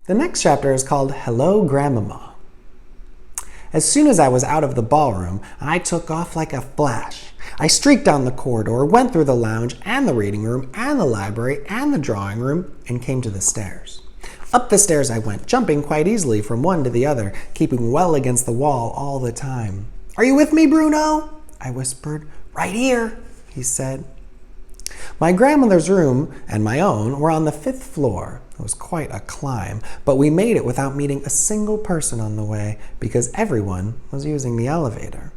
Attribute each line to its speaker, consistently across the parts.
Speaker 1: The next chapter is called Hello, Grandmamma. As soon as I was out of the ballroom, I took off like a flash. I streaked down the corridor, went through the lounge and the reading room and the library and the drawing room, and came to the stairs. Up the stairs I went, jumping quite easily from one to the other, keeping well against the wall all the time. "Are you with me, Bruno?" I whispered. "Right here," he said. My grandmother's room and my own were on the 5th floor. It was quite a climb, but we made it without meeting a single person on the way because everyone was using the elevator.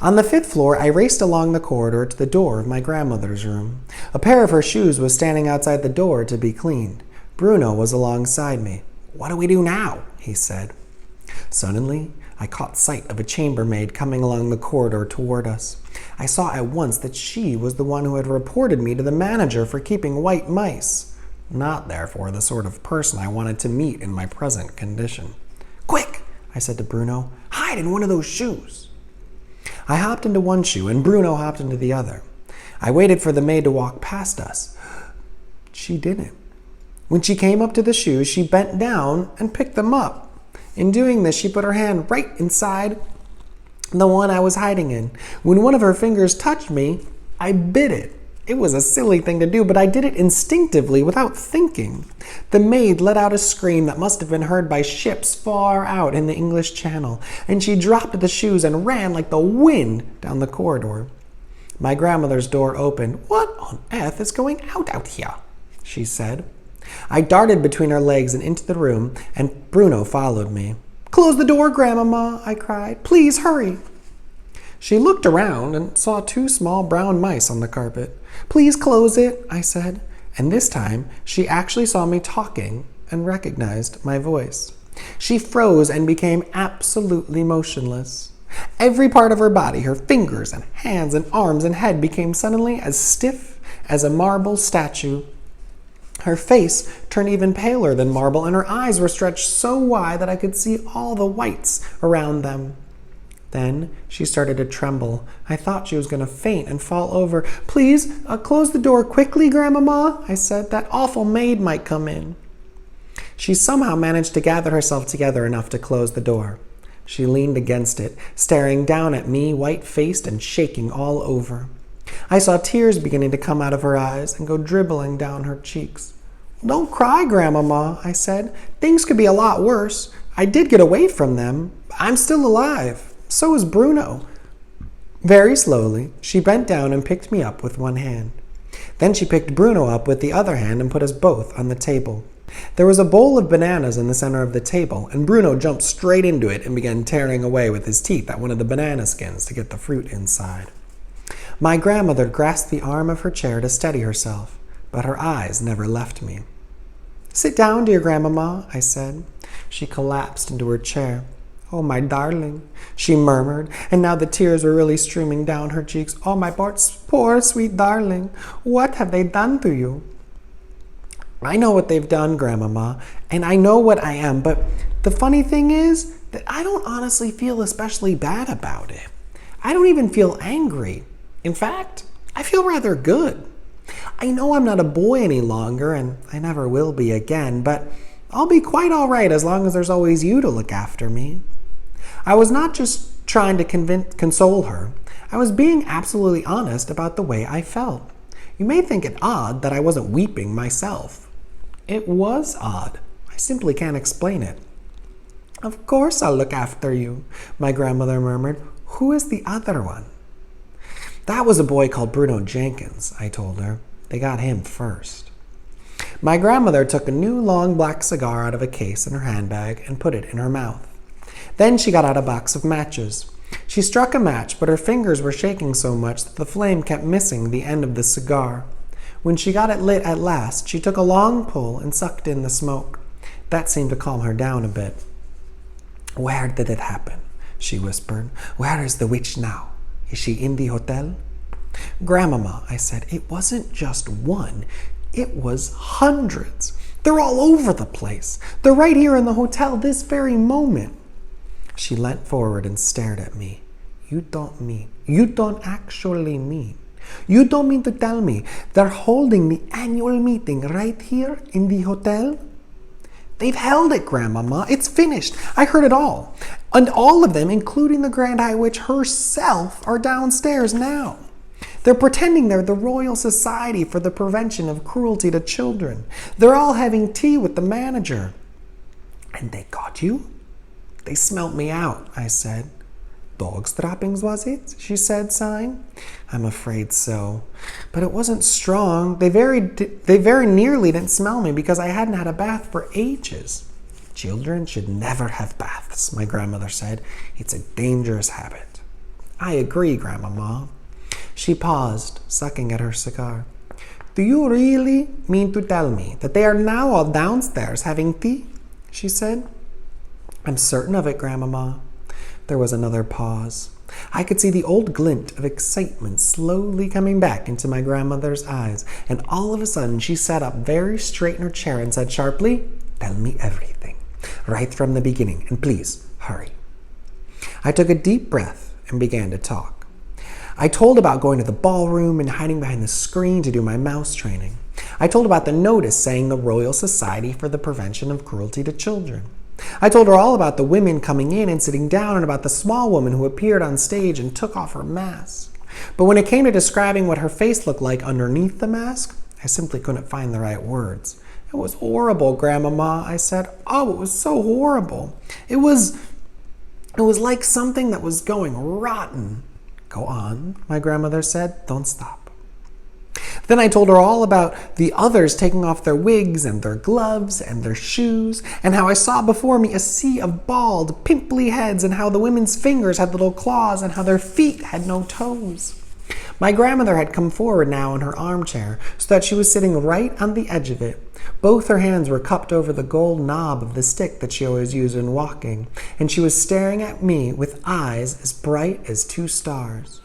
Speaker 1: On the 5th floor, I raced along the corridor to the door of my grandmother's room. A pair of her shoes was standing outside the door to be cleaned. Bruno was alongside me. "What do we do now?" he said. Suddenly, I caught sight of a chambermaid coming along the corridor toward us. I saw at once that she was the one who had reported me to the manager for keeping white mice. Not, therefore, the sort of person I wanted to meet in my present condition. "Quick," I said to Bruno, "hide in one of those shoes." I hopped into one shoe and Bruno hopped into the other. I waited for the maid to walk past us. She didn't. When she came up to the shoes, she bent down and picked them up. In doing this, she put her hand right inside the one I was hiding in. When one of her fingers touched me, I bit it. It was a silly thing to do, but I did it instinctively without thinking. The maid let out a scream that must have been heard by ships far out in the English Channel, and she dropped the shoes and ran like the wind down the corridor. My grandmother's door opened. "What on earth is going out here?" she said. I darted between her legs and into the room, and Bruno followed me. "Close the door, Grandmamma," I cried. "Please hurry." She looked around and saw 2 small brown mice on the carpet. "Please close it," I said, and this time she actually saw me talking and recognized my voice. She froze and became absolutely motionless. Every part of her body, her fingers and hands and arms and head, became suddenly as stiff as a marble statue. Her face turned even paler than marble, and her eyes were stretched so wide that I could see all the whites around them. Then she started to tremble. I thought she was going to faint and fall over. "Please, close the door quickly, Grandmamma," I said. "That awful maid might come in." She somehow managed to gather herself together enough to close the door. She leaned against it, staring down at me, white-faced and shaking all over. I saw tears beginning to come out of her eyes and go dribbling down her cheeks. "Don't cry, Grandmamma," I said. "Things could be a lot worse. I did get away from them. I'm still alive. So is Bruno." Very slowly, she bent down and picked me up with one hand. Then she picked Bruno up with the other hand and put us both on the table. There was a bowl of bananas in the center of the table, and Bruno jumped straight into it and began tearing away with his teeth at one of the banana skins to get the fruit inside. My grandmother grasped the arm of her chair to steady herself, but her eyes never left me. "Sit down, dear Grandmamma," I said. She collapsed into her chair. "Oh, my darling," she murmured, and now the tears were really streaming down her cheeks. "Oh, my poor, sweet darling, what have they done to you?" "I know what they've done, Grandmamma, and I know what I am, but the funny thing is that I don't honestly feel especially bad about it. I don't even feel angry. In fact, I feel rather good. I know I'm not a boy any longer, and I never will be again, but I'll be quite all right as long as there's always you to look after me." I was not just trying to console her. I was being absolutely honest about the way I felt. You may think it odd that I wasn't weeping myself. It was odd. I simply can't explain it. "Of course I'll look after you," my grandmother murmured. "Who is the other one?" "That was a boy called Bruno Jenkins," I told her. "They got him first." My grandmother took a new long black cigar out of a case in her handbag and put it in her mouth. Then she got out a box of matches. She struck a match, but her fingers were shaking so much that the flame kept missing the end of the cigar. When she got it lit at last, she took a long pull and sucked in the smoke. That seemed to calm her down a bit. "Where did it happen?" she whispered. "Where is the witch now? Is she in the hotel?" "Grandmamma," I said, "it wasn't just one. It was hundreds. They're all over the place. They're right here in the hotel this very moment." She leant forward and stared at me. You don't actually mean. You don't mean to tell me they're holding the annual meeting right here in the hotel?" They've held it, Grandmamma. It's finished. I heard it all. And all of them, including the Grand High Witch herself, are downstairs now. They're pretending they're the Royal Society for the Prevention of Cruelty to Children. They're all having tea with the manager. And they got you? They smelt me out, I said. Dog's trappings, was it? She said, sighing. I'm afraid so. But it wasn't strong. They very nearly didn't smell me because I hadn't had a bath for ages. Children should never have baths, my grandmother said. It's a dangerous habit. I agree, Grandmamma. She paused, sucking at her cigar. Do you really mean to tell me that they are now all downstairs having tea? She said. I'm certain of it, Grandmamma. There was another pause. I could see the old glint of excitement slowly coming back into my grandmother's eyes, and all of a sudden she sat up very straight in her chair and said sharply, Tell me everything, right from the beginning, and please, hurry. I took a deep breath and began to talk. I told about going to the ballroom and hiding behind the screen to do my mouse training. I told about the notice saying the Royal Society for the Prevention of Cruelty to Children. I told her all about the women coming in and sitting down and about the small woman who appeared on stage and took off her mask. But when it came to describing what her face looked like underneath the mask, I simply couldn't find the right words. It was horrible, Grandmamma, I said. Oh, it was so horrible. It was like something that was going rotten. Go on, my grandmother said. Don't stop. Then I told her all about the others taking off their wigs and their gloves and their shoes, and how I saw before me a sea of bald, pimply heads, and how the women's fingers had little claws and how their feet had no toes. My grandmother had come forward now in her armchair so that she was sitting right on the edge of it. Both her hands were cupped over the gold knob of the stick that she always used in walking, and she was staring at me with eyes as bright as 2 stars.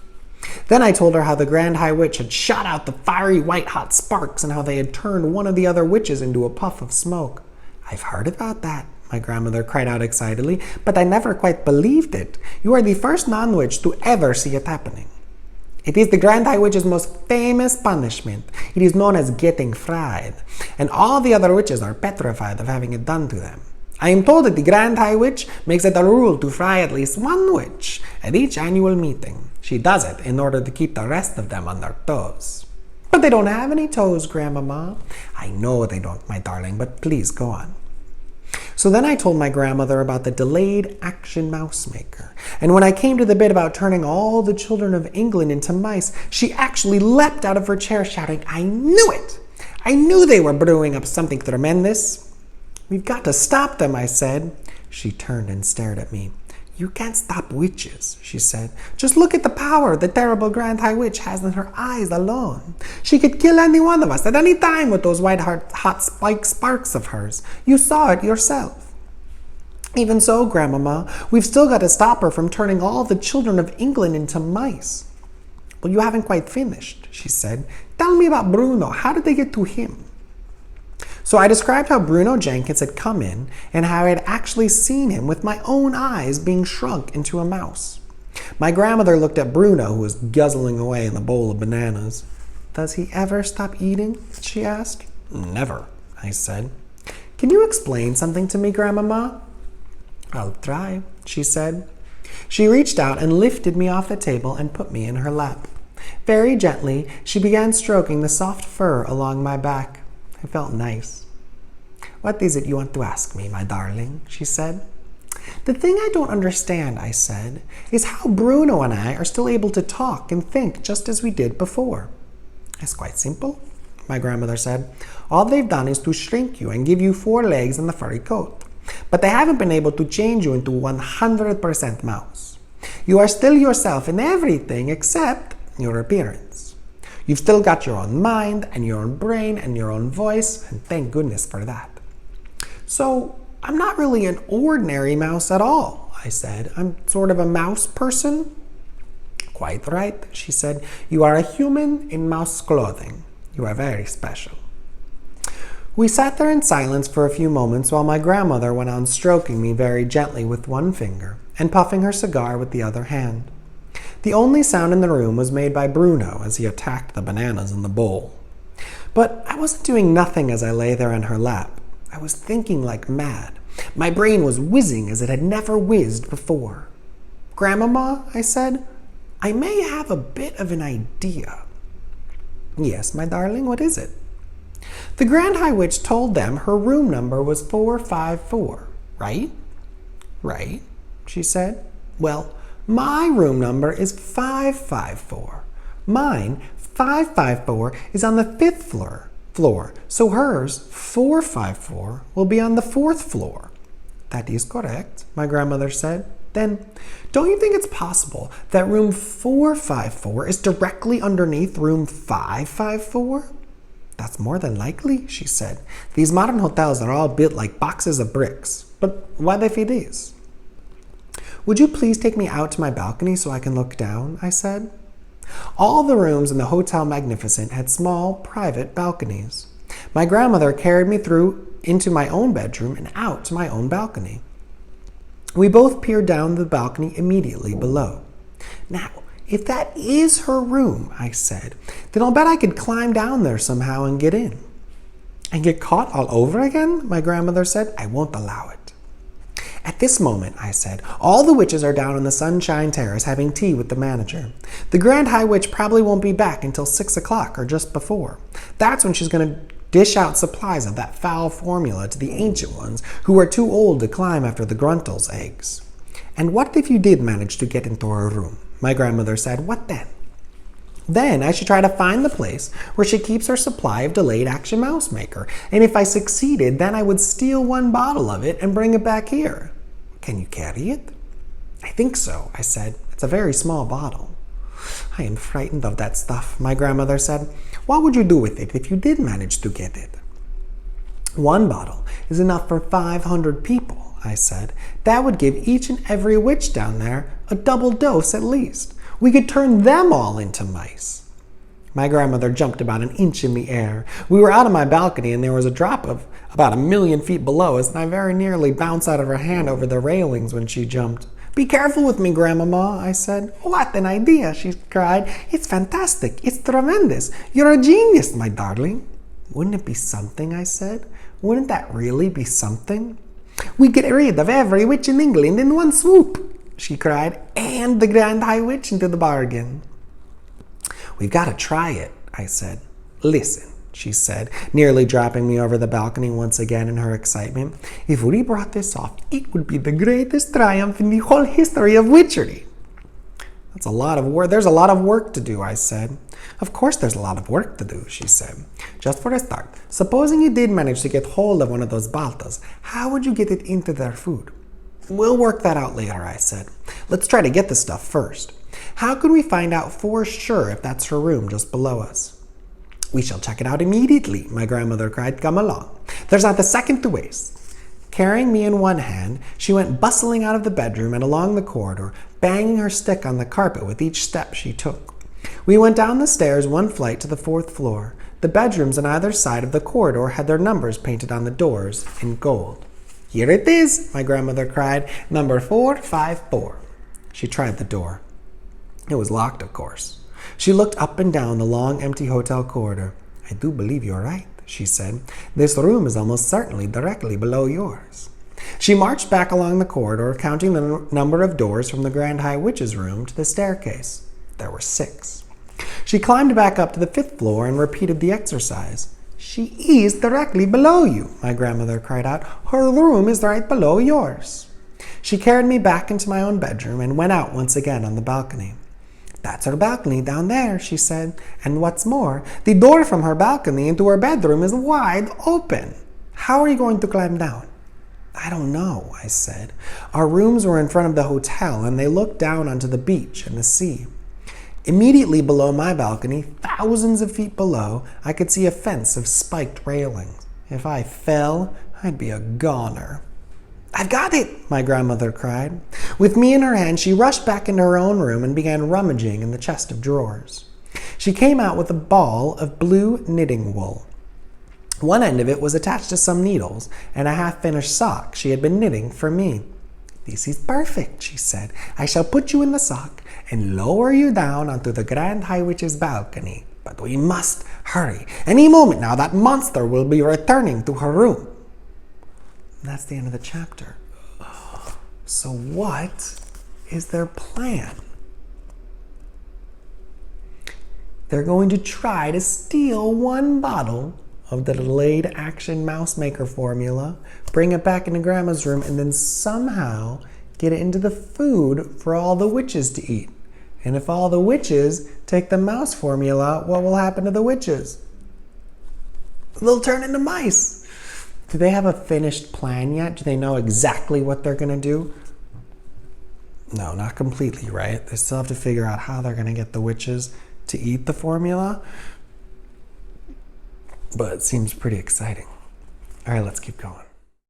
Speaker 1: Then I told her how the Grand High Witch had shot out the fiery white-hot sparks and how they had turned one of the other witches into a puff of smoke. I've heard about that, my grandmother cried out excitedly, but I never quite believed it. You are the first non-witch to ever see it happening. It is the Grand High Witch's most famous punishment. It is known as getting fried, and all the other witches are petrified of having it done to them. I am told that the Grand High Witch makes it a rule to fry at least one witch at each annual meeting. She does it in order to keep the rest of them on their toes. But they don't have any toes, Grandmamma. I know they don't, my darling, but please go on. So then I told my grandmother about the delayed action mouse maker. And when I came to the bit about turning all the children of England into mice, she actually leapt out of her chair shouting, I knew it! I knew they were brewing up something tremendous. We've got to stop them, I said. She turned and stared at me. You can't stop witches, she said. Just look at the power the terrible Grand High Witch has in her eyes alone. She could kill any one of us at any time with those white-hot sparks of hers. You saw it yourself. Even so, Grandmamma, we've still got to stop her from turning all the children of England into mice. Well, you haven't quite finished, she said. Tell me about Bruno. How did they get to him? So I described how Bruno Jenkins had come in and how I had actually seen him with my own eyes being shrunk into a mouse. My grandmother looked at Bruno, who was guzzling away in the bowl of bananas. Does he ever stop eating? She asked. Never, I said. Can you explain something to me, Grandmamma? I'll try, she said. She reached out and lifted me off the table and put me in her lap. Very gently, she began stroking the soft fur along my back. I felt nice. What is it you want to ask me, my darling? She said. The thing I don't understand, I said, is how Bruno and I are still able to talk and think just as we did before. It's quite simple, my grandmother said. All they've done is to shrink you and give you 4 legs and a furry coat. But they haven't been able to change you into 100% mouse. You are still yourself in everything except your appearance. You've still got your own mind and your own brain and your own voice, and thank goodness for that. So, I'm not really an ordinary mouse at all, I said. I'm sort of a mouse person. Quite right, she said. You are a human in mouse clothing. You are very special. We sat there in silence for a few moments while my grandmother went on stroking me very gently with one finger and puffing her cigar with the other hand. The only sound in the room was made by Bruno as he attacked the bananas in the bowl. But I wasn't doing nothing as I lay there in her lap. I was thinking like mad. My brain was whizzing as it had never whizzed before. "Grandmamma," I said, "I may have a bit of an idea." "Yes, my darling, what is it?" "The Grand High Witch told them her room number was 454, right?" "Right," she said. "Well, my room number is 554. Mine, 554, is on the 5th floor, so hers, 454, will be on the 4th floor." "That is correct," my grandmother said. "Then, don't you think it's possible that room 454 is directly underneath room 554? "That's more than likely," she said. "These modern hotels are all built like boxes of bricks. But what if it is?" "Would you please take me out to my balcony so I can look down?" I said. All the rooms in the Hotel Magnificent had small, private balconies. My grandmother carried me through into my own bedroom and out to my own balcony. We both peered down the balcony immediately below. "Now, if that is her room," I said, "then I'll bet I could climb down there somehow and get in." "And get caught all over again?" my grandmother said. "I won't allow it." "At this moment," I said, "all the witches are down on the Sunshine Terrace having tea with the manager. The Grand High Witch probably won't be back until 6 o'clock or just before. That's when she's going to dish out supplies of that foul formula to the ancient ones who are too old to climb after the Gruntle's eggs." "And what if you did manage to get into her room?" my grandmother said. "What then?" "Then I should try to find the place where she keeps her supply of delayed action mouse maker, and if I succeeded, then I would steal 1 bottle of it and bring it back here." "Can you carry it?" "I think so," I said. "It's a very small bottle." "I am frightened of that stuff," my grandmother said. "What would you do with it if you did manage to get it?" "1 bottle is enough for 500 people," I said. "That would give each and every witch down there a double dose at least. We could turn them all into mice." My grandmother jumped about an inch in the air. We were out on my balcony and there was a drop of about 1,000,000 feet below us, and I very nearly bounced out of her hand over the railings when she jumped. "Be careful with me, Grandmamma," I said. "What an idea," she cried. "It's fantastic. It's tremendous. You're a genius, my darling." "Wouldn't it be something?" I said. "Wouldn't that really be something?" "We get rid of every witch in England in one swoop," she cried, "and the Grand High Witch into the bargain." "We've got to try it," I said. "Listen," she said, nearly dropping me over the balcony once again in her excitement. "If we brought this off, it would be the greatest triumph in the whole history of witchery." "That's a lot of work. There's a lot of work to do," I said. "Of course there's a lot of work to do," she said. "Just for a start, supposing you did manage to get hold of one of those baltas, how would you get it into their food?" "We'll work that out later," I said. "Let's try to get the stuff first. How could we find out for sure if that's her room just below us?" "We shall check it out immediately," my grandmother cried. "Come along. There's not a second to waste." Carrying me in one hand, she went bustling out of the bedroom and along the corridor, banging her stick on the carpet with each step she took. We went down the stairs 1 flight to the 4th floor. The bedrooms on either side of the corridor had their numbers painted on the doors in gold. "Here it is," my grandmother cried. "Number 454. She tried the door. It was locked, of course. She looked up and down the long, empty hotel corridor. "I do believe you're right," she said. "This room is almost certainly directly below yours." She marched back along the corridor, counting the number of doors from the Grand High Witch's room to the staircase. There were 6. She climbed back up to the 5th floor and repeated the exercise. "She is directly below you," my grandmother cried out. "Her room is right below yours." She carried me back into my own bedroom and went out once again on the balcony. "That's her balcony down there," she said. "And what's more, the door from her balcony into her bedroom is wide open. How are you going to climb down?" "I don't know," I said. Our rooms were in front of the hotel, and they looked down onto the beach and the sea. Immediately below my balcony, thousands of feet below, I could see a fence of spiked railings. If I fell, I'd be a goner. "I've got it!" my grandmother cried. With me in her hand, she rushed back into her own room and began rummaging in the chest of drawers. She came out with a ball of blue knitting wool. One end of it was attached to some needles and a half-finished sock she had been knitting for me. "This is perfect," she said. "I shall put you in the sock and lower you down onto the Grand High Witch's balcony. But we must hurry. Any moment now that monster will be returning to her room." That's the end of the chapter. So what is their plan? They're going to try to steal one bottle of the delayed action mouse maker formula, bring it back into Grandma's room, and then somehow get it into the food for all the witches to eat. And if all the witches take the mouse formula, what will happen to the witches? They'll turn into mice. Do they have a finished plan yet? Do they know exactly what they're going to do? No, not completely, right? They still have to figure out how they're going to get the witches to eat the formula. But it seems pretty exciting. All right, let's keep going.